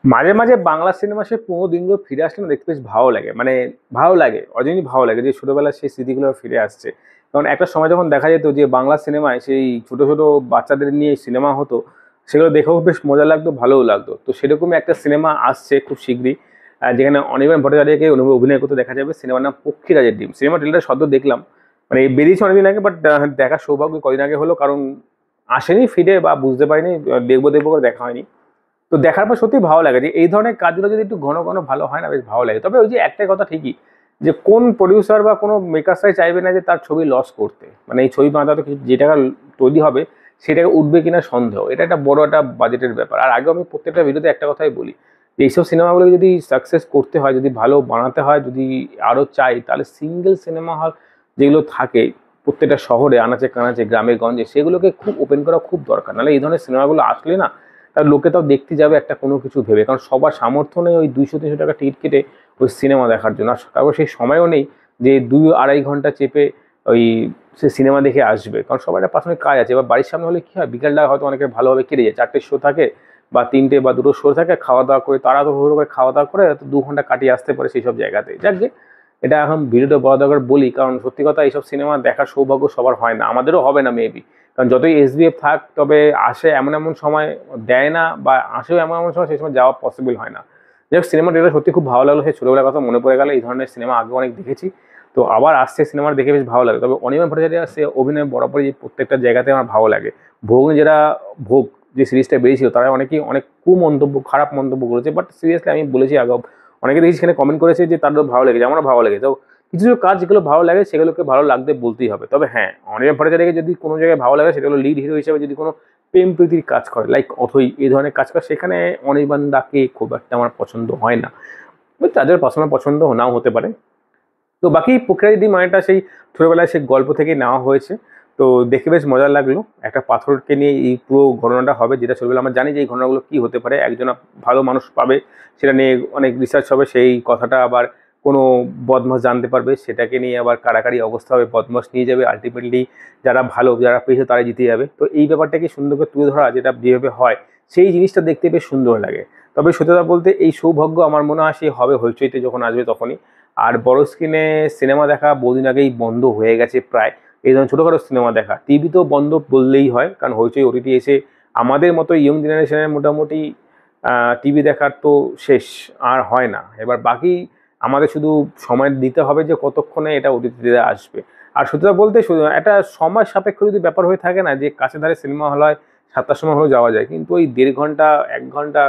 মাঝে মাঝে বাংলা সিনেমা সে পুরো দিনগুলো ফিরে আসলে না দেখতে বেশ ভালো লাগে, মানে ভালো লাগে, অজন্যই ভালো লাগে যে ছোটবেলার সেই স্মৃতিগুলো ফিরে আসছে। কারণ একটা সময় যখন দেখা যেত যে বাংলা সিনেমায় সেই ছোট ছোট বাচ্চাদের নিয়ে সিনেমা হতো, সেগুলো দেখেও বেশ মজা লাগতো, ভালোও লাগতো। তো সেরকমই একটা সিনেমা আসছে খুব শীঘ্রই, যেখানে অনির্বাণ ভট্টাচার্যকে অভিনয় করতে দেখা যাবে। সিনেমার নাম পক্ষীরাজের ডিম। সিনেমা ট্রেলার সদ্য দেখলাম, মানে বেরিয়েছে অনেকদিন আগে, বাট দেখার সৌভাগ্য কদিন আগে হলো, কারণ আসেনি ফিরে বা বুঝতে পারিনি, দেখবো দেখবো করে দেখা হয়নি। তো দেখার পর সত্যি ভালো লাগে যে এই ধরনের কাজগুলো যদি একটু ঘন ঘন ভালো হয় না, বেশ ভালো লাগে। তবে ওই যে একটাই কথা ঠিকই, যে কোন প্রডিউসার বা কোনো মেকার্সরাই চাইবে না যে তার ছবি লস করতে, মানে এই ছবি বাঁধাতে কিছু যে টাকা তৈরি হবে সেটাকে উঠবে কিনা সন্দেহ, এটা একটা বড় একটা বাজেটের ব্যাপার। আর আগেও আমি প্রত্যেকটা ভিডিওতে একটা কথাই বলি, যে এইসব সিনেমাগুলো যদি সাকসেস করতে হয়, যদি ভালো বানাতে হয়, যদি আরও চাই, তাহলে সিঙ্গেল সিনেমা হল যেগুলো থাকে প্রত্যেকটা শহরে আনাচে কানাচে গ্রামে গঞ্জে, সেগুলোকে খুব ওপেন করা খুব দরকার। নাহলে এই ধরনের সিনেমাগুলো আসলে না, তার লোকে তাও দেখতে যাবে একটা কোনো কিছু ভেবে, কারণ সবার সামর্থ্য নেই ওই 200-300 টাকা টিকিট কেটে ওই সিনেমা দেখার জন্য। আর কারো সেই সময়ও নেই যে 2-2.5 ঘন্টা চেপে ওই সে সিনেমা দেখে আসবে, কারণ সবার একটা পার্সোনাল কাজ আছে। এবার বাড়ির সামনে হলে কি হয়, বিকেলটা হয়তো অনেকের ভালোভাবে কেটে যায়, 4টের শো থাকে বা 3টে বা 2টো শো থাকে, খাওয়া দাওয়া করে তারা তো হুড়ো করে খাওয়া দাওয়া করে হয়তো 2 ঘন্টা কাটিয়ে আসতে পারে সেই সব জায়গাতে। যাকে এটা এখন ভিডিওটা বড় দরকার বলি, কারণ সত্যি কথা এইসব সিনেমা দেখার সৌভাগ্য সবার হয় না, আমাদেরও হবে না মেবি। কারণ যতই এসবিএফ থাক, তবে আসে এমন এমন সময় দেয় না, বা আসেও এমন এমন সময় সেই সময় যাওয়া পসিবল হয় না। যাই হোক, সিনেমাটা এটা সত্যি খুব ভালো লাগলো, সেই ছোটোবেলার কথা মনে পড়ে গেল। এই ধরনের সিনেমা আগে অনেক দেখেছি, তো আবার আসছে সিনেমাটা দেখে বেশ ভালো লাগে। তবে অনির্বাণ ভট্টাচার্য সে অভিনয় বরাবরই যে প্রত্যেকটা জায়গাতে আমার ভালো লাগে। ভোগ যারা ভোগ যে সিরিজটা বেরিয়েছিল, তারা অনেকেই অনেক কুমন্তব্য খারাপ মন্তব্য করেছে, বাট সিরিয়াসলি আমি বলেছি আগেও, অনেকে দেখি সেখানে কমেন্ট করেছে যে তাদের ভালো লেগেছে, আমারও ভালো লেগেছে। তো কিছু কিছু কাজ যেগুলো ভালো লাগে সেগুলোকে ভালো লাগতে বলতেই হবে। তবে হ্যাঁ, অনির্বাণ ভট্টাচার্যকে যদি কোনো জায়গায় ভালো লাগে, সেটা হলো লিড হিরো হিসেবে যদি কোনো প্রেম প্রীতির কাজ করে, লাইক অথই এই ধরনের কাজ করে, সেখানে অনির্বাণ দাকে খুব একটা আমার পছন্দ হয় না। ওই তাদের পার্সোনাল পছন্দ নাও হতে পারে। তো বাকি প্রক্রিয়াদি মানেটা সেই ছোটবেলায় সেই গল্প থেকে নেওয়া হয়েছে। তো দেখে বেশ মজা লাগলো, একটা পাথরকে নিয়ে এই পুরো ঘটনাটা হবে, যেটা ছোটবেলা আমরা জানি যে এই ঘটনাগুলো কী হতে পারে, একজন ভালো মানুষ পাবে, সেটা নিয়ে অনেক রিসার্চ হবে, সেই কথাটা আবার কোনো বদমাস জানতে পারবে, সেটাকে নিয়ে আবার কাড়াকাড়ি অবস্থা হবে, বদমাস নিয়ে যাবে, আলটিমেটলি যারা ভালো যারা পেয়েছে তারাই জিতে যাবে। তো এই ব্যাপারটাকে সুন্দর করে তুলে ধরা, যেটা যেভাবে হয় সেই জিনিসটা দেখতে বেশ সুন্দর লাগে। তবে সত্যি কথা বলতে এই সৌভাগ্য আমার মনে হয় সেই হবে হইচইতে যখন আসবে তখনই। আর বড় স্ক্রিনে সিনেমা দেখা বহুদিন আগেই বন্ধ হয়ে গেছে প্রায়। এই ধরনের ছোটোখাটো সিনেমা দেখা টিভিতেও বন্ধ বললেই হয়, কারণ হইচই ওটিটি এসে আমাদের মতো ইয়ং জেনারেশনের মোটামুটি টিভি দেখার তো শেষ আর হয় না। এবার বাকি আমাদের শুধু সময় দিতে হবে যে কতক্ষণে এটা ওটিটিতে আসবে। আর সত্যি কথা বলতে একটা সময় সাপেক্ষ যদি ব্যাপার হয়ে থাকে না, যে কাছে ধারে সিনেমা হল হয় 7টার সময় হলেও যাওয়া যায়, কিন্তু ওই 1.5 ঘন্টা 1 ঘন্টা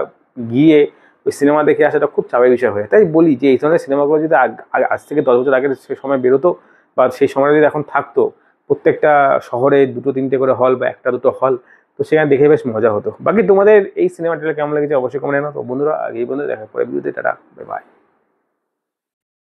গিয়ে ওই সিনেমা দেখে আসাটা খুব চাপের বিষয় হয়। তাই বলি যে এই ধরনের সিনেমাগুলো যদি আজ থেকে 10 বছর আগে সে সময় বেরোতো, বা সেই সময়টা যদি এখন থাকতো, প্রত্যেকটা শহরে 2-3টে করে হল বা 1-2টো হল, তো সেখানে দেখে বেশ মজা হতো। বাকি তোমাদের এই সিনেমাটা কেমন লেগেছে অবশ্যই কমেন্টে জানাও। তো বন্ধুরা, এই বন্ধুরা দেখা পরে ভিডিওতে, টাটা, বাই বাই।